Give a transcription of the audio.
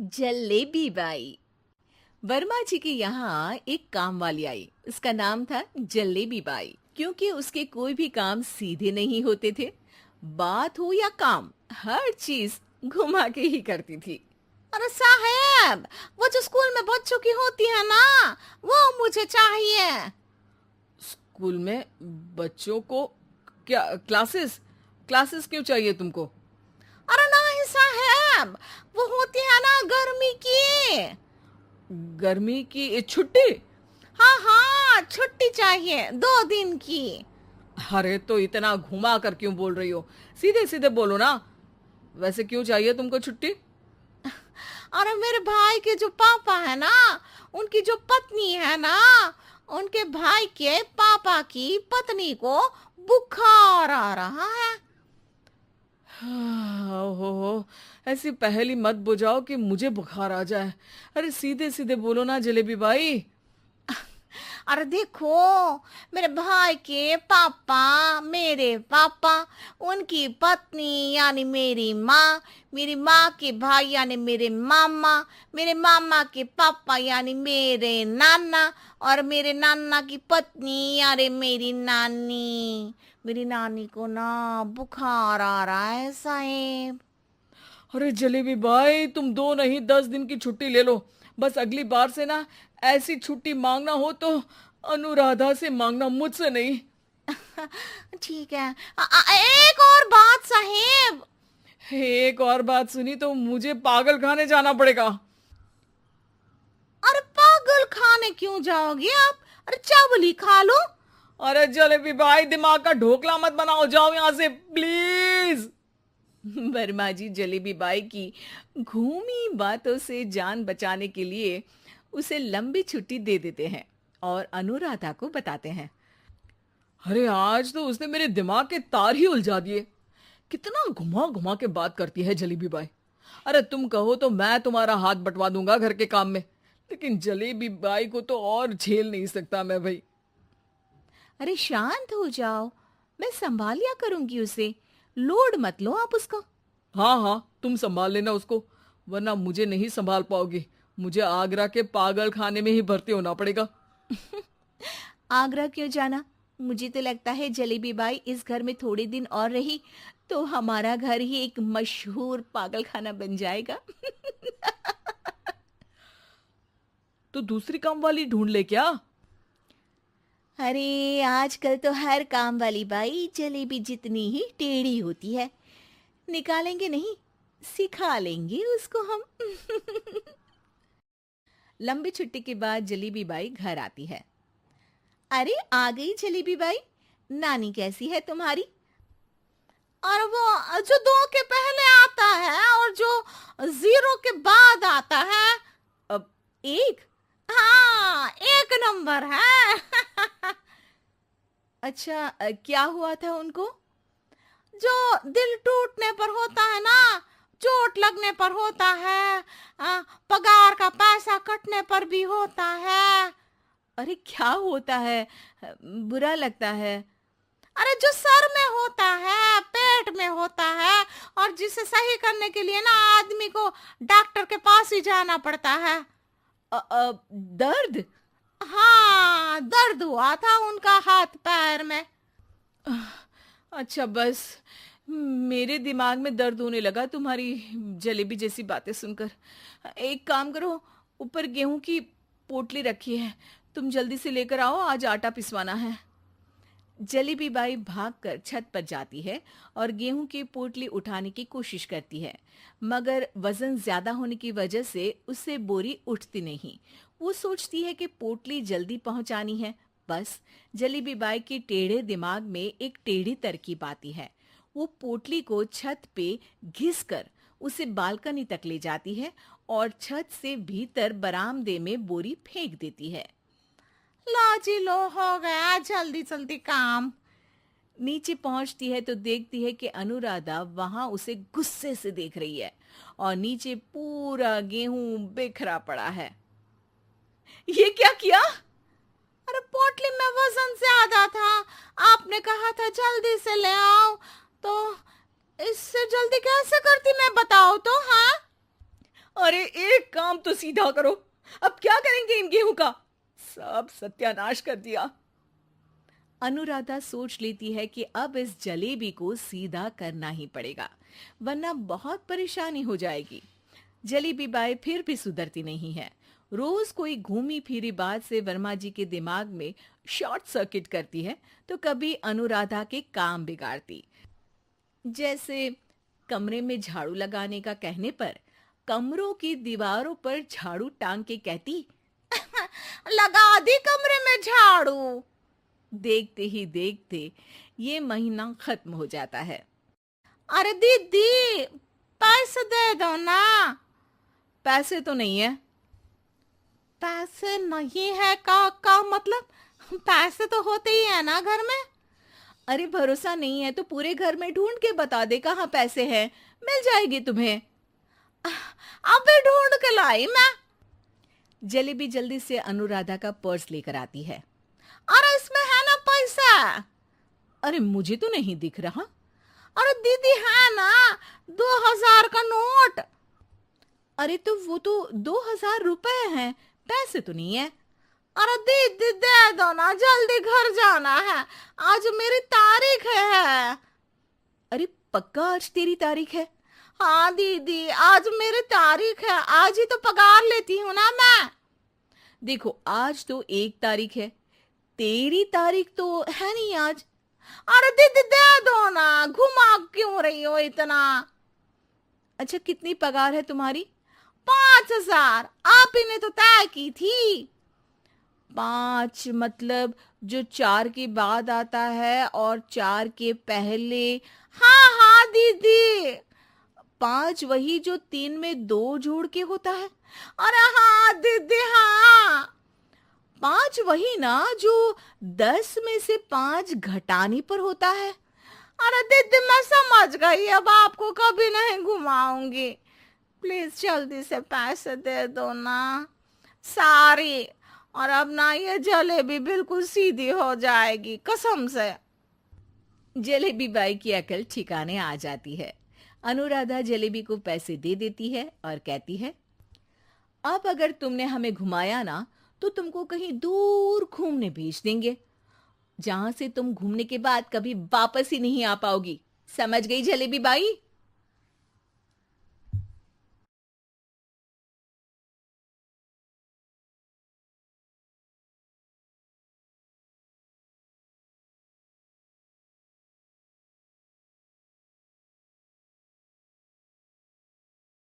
Jalebi by. Verma जी के यहाँ एक काम वाली आई। उसका नाम था जलेबी बाई, क्योंकि उसके कोई भी काम सीधे नहीं होते थे। बात हो या काम, हर चीज घुमा के ही करती थी। अरे साहब, वो जो स्कूल में बच्चों की होती है ना, वो मुझे चाहिए। स्कूल में बच्चों को क्या क्लासेस क्लासेस क्यों चाहिए तुमको? अरे नहीं साहब, वो होती है ना गर्मी की। गर्मी की छुट्टी? हाँ हाँ, छुट्टी चाहिए 2 दिन की। अरे तो इतना घुमा कर क्यों बोल रही हो? सीधे सीधे बोलो ना। वैसे क्यों चाहिए तुमको छुट्टी? अरे मेरे भाई के जो पापा है ना, उनकी जो पत्नी है ना, उनके भाई के पापा की पत्नी को बुखार आ रहा है। ओहो, ऐसी पहेली मत बुझाओ कि मुझे बुखार आ जाए। अरे सीधे सीधे बोलो ना जलेबी बाई। अरे देखो, मेरे भाई के पापा, मेरे पापा, उनकी पत्नी यानी मेरी माँ के भाई यानी मेरे मामा के पापा यानी मेरे नाना, और मेरे नाना की पत्नी यानी मेरी नानी को ना बुखार आ रहा है साहेब। अरे जलेबी भाई, तुम 2 नहीं 10 दिन की छुट्टी ले लो। बस अगली बार से ना ऐसी छुट्टी मांगना हो तो अनुराधा से मांगना, मुझसे नहीं। ठीक है। एक और बात साहेब। एक और बात सुनी तो मुझे पागल खाने जाना पड़ेगा। अरे पागल खाने क्यों जाओगे आप? अरे चावल ही खा लो। अरे जलेबी भाई, दिमाग का ढोकला मत बनाओ, जाओ यहाँ से प्लीज। वर्मा जी जलेबी बाई की घूमी बातों से जान बचाने के लिए उसे लंबी छुट्टी दे देते हैं और अनुराधा को बताते हैं। अरे आज तो उसने मेरे दिमाग के तार ही उलझा दिए। कितना घुमा घुमा के बात करती है जलेबी बाई। अरे तुम कहो तो मैं तुम्हारा हाथ बंटवा दूंगा घर के काम में, लेकिन जलेबी बाई को तो और झेल नहीं सकता मैं भाई। अरे शांत हो जाओ, मैं संभाल लिया करूंगी उसे। लोड मत लो आप उसको। हाँ हाँ, तुम संभाल लेना उसको, वरना मुझे नहीं संभाल पाओगी। मुझे आगरा के पागल खाने में ही भर्ती होना पड़ेगा। आगरा क्यों जाना? मुझे तो लगता है जलेबी बाई इस घर में थोड़े दिन और रही तो हमारा घर ही एक मशहूर पागल खाना बन जाएगा। तो दूसरी काम वाली ढूंढ ले क्या? अरे आजकल तो हर काम वाली बाई जलेबी जितनी ही टेढ़ी होती है। निकालेंगे नहीं, सिखा लेंगे उसको हम। लंबी छुट्टी के बाद जलेबी बाई घर आती है। अरे आ गई जलेबी बाई, नानी कैसी है तुम्हारी? और वो जो 2 के पहले आता है और जो 0 के बाद आता है। अब एक। हाँ, 1 नंबर है। अच्छा, क्या हुआ था उनको? जो दिल टूटने पर होता है ना, चोट लगने पर होता है, पगार का पैसा कटने पर भी होता है। अरे क्या होता है? बुरा लगता है। अरे जो सर में होता है, पेट में होता है, और जिसे सही करने के लिए ना आदमी को डॉक्टर के पास ही जाना पड़ता है। दर्द? हाँ, दर्द हुआ था उनका हाथ पैर में। अच्छा बस, मेरे दिमाग में दर्द होने लगा तुम्हारी जलेबी जैसी बातें सुनकर। एक काम करो, ऊपर गेहूं की पोटली रखी है, तुम जल्दी से लेकर आओ, आज आटा पिसवाना है। जलेबी बाई भागकर छत पर जाती है और गेहूं की पोटली उठाने की कोशिश करती है, मगर वजन ज्यादा होने की वजह से उससे बोरी उठती नहीं। वो सोचती है कि पोटली जल्दी पहुंचानी है। बस जलेबी बाई के टेढ़े दिमाग में एक टेढ़ी तरकीब आती है। वो पोटली को छत पे घिस कर उसे बालकनी तक ले जाती है और छत से भीतर बरामदे में बोरी फेंक देती है। लो जी लो, हो गया जल्दी जल्दी काम। नीचे पहुंचती है तो देखती है कि अनुराधा वहां उसे गुस्से से देख रही है और नीचे पूरा गेहूं बिखरा पड़ा है। ये क्या किया? अरे पोटली में वजन ज्यादा था, आपने कहा था जल्दी से ले आओ, तो इससे जल्दी कैसे करती मैं बताओ तो। हाँ, अरे अब तो सीधा करो, अब क्या करेंगे इन गेहूं का? सब सत्यानाश कर दिया। अनुराधा सोच लेती है कि अब इस जलेबी को सीधा करना ही पड़ेगा, वरना बहुत परेशानी हो जाएगी। जलेबी बाई फिर भी सुधरती नहीं है। रोज कोई घूमी फिरी बात से वर्मा जी के दिमाग में शॉर्ट सर्किट करती है, तो कभी अनुराधा के काम बिगाड़ती। जैसे कमरे में झाड़ू लगाने का कहने पर कमरों की दीवारों पर झाड़ू टांग के कहती, लगा दी कमरे में झाड़ू। देखते ही देखते ये महीना खत्म हो जाता है। अरे दीदी, पैसे दे दो ना। पैसे तो नहीं है। पैसे नहीं है का मतलब? पैसे तो होते ही है ना घर में। अरे भरोसा नहीं है तो पूरे घर में ढूंढ के बता दे कहाँ पैसे हैं, मिल जाएगी तुम्हें। अबे ढूंढ के लाई मैं। जलेबी जल्दी से अनुराधा का पर्स लेकर आती है। अरे इसमें है ना पैसा। अरे मुझे तो नहीं दिख रहा। अरे दीदी है ना, 2000 का नोट। अरे तो वो तो 2000 रुपए हैं, पैसे तो नहीं है। अरे दीदी दे दो ना, जल्दी घर जाना है, आज मेरी तारीख है। अरे पक्का आज तेरी तारीख है? हाँ दीदी, आज मेरी तारीख है, आज ही तो पगार लेती हूँ ना मैं। देखो आज तो 1 तारीख है, तेरी तारीख तो है नहीं आज। अरे दीदी दे दो ना, घुमा क्यों रही हो इतना? अच्छा कितनी पगार है तुम्हारी? 5000, आप ही ने तो तय की थी। 5 मतलब जो 4 के बाद आता है और 4 के पहले। हाँ हाँ दीदी। 5 वही जो 3 में 2 जोड़ के होता है। अरे हाँ दीदी हाँ। 5 वही ना जो 10 में से 5 घटाने पर होता है। अरे दीदी मैं समझ गई, अब आपको कभी नहीं घुमाऊंगी। प्लीज जल्दी से पैसे दे दो ना, सारी। और अब ना ये जलेबी बिल्कुल सीधी हो जाएगी कसम से। जलेबी बाई की अकल ठिकाने आ जाती है। अनुराधा जलेबी को पैसे दे देती है और कहती है, अब अगर तुमने हमें घुमाया ना तो तुमको कहीं दूर घूमने भेज देंगे, जहां से तुम घूमने के बाद कभी वापस ही नहीं आ पाओगी। समझ गई जलेबी बाई?